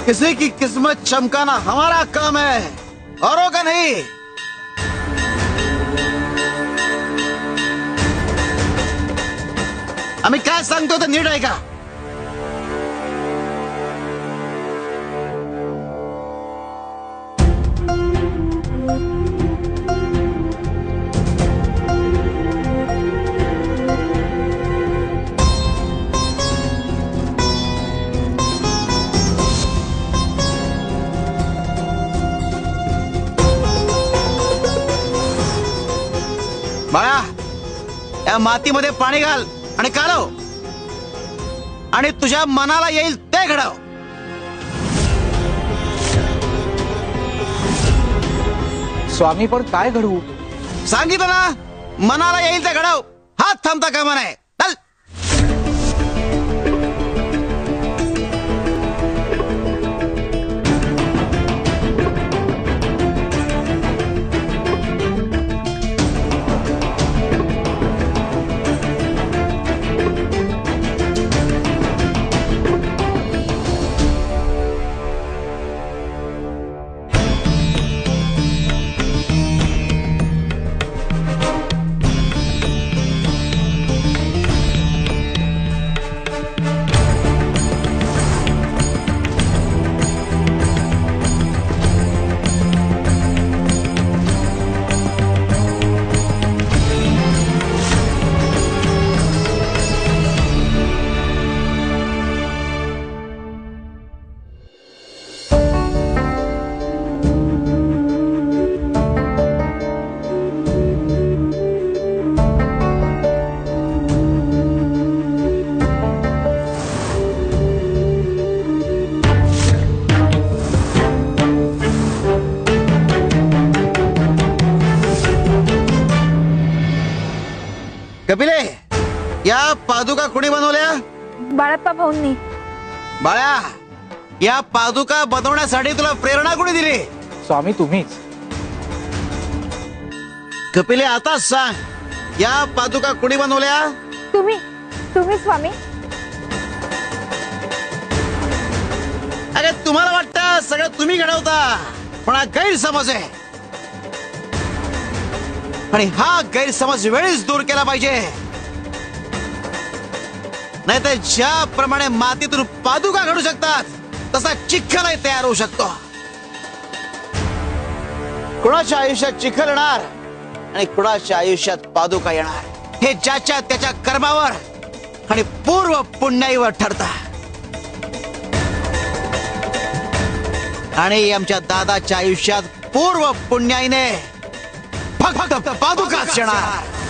किसी की किस्मत चमकाना हमारा काम है, औरों का नहीं। आम्ही काय सांगतो ते नीट ऐका। बाळा, या मातीमध्ये पाणी घाल आणि कालव, आणि तुझ्या मनाला येईल ते घडव। स्वामी, पण काय घडवू? सांगितलं ना, मनाला येईल ते घडव। हात थांबता कामा नये। चल। कपिले, या पादुका कोणी बनवल्या? बाळप्पा भाऊंनी। बाळ्या, या पादुका बनवण्यासाठी तुला प्रेरणा कोणी दिली? स्वामी, तुम्हीच। कपिले, आता सांग, या पादुका कोणी बनवल्या? तुम्ही स्वामी। अरे तुम्हाला वाटतं सगळं तुम्ही घडवता, पण हा गैरसमज आहे, आणि हा गैरसमज वेळीच दूर केला पाहिजे, नाहीतर ज्याप्रमाणे मातीतून पादुका घडू शकतात तसा चिखलही तयार होऊ शकतो। कुणाच्या आयुष्यात चिखल येणार आणि कुणाच्या आयुष्यात पादुका येणार, हे ज्याच्या त्याच्या कर्मावर आणि पूर्व पुण्याईवर ठरतं। आणि आमच्या दादाच्या आयुष्यात पूर्व पुण्याईने फक्त पादुकाच येणार।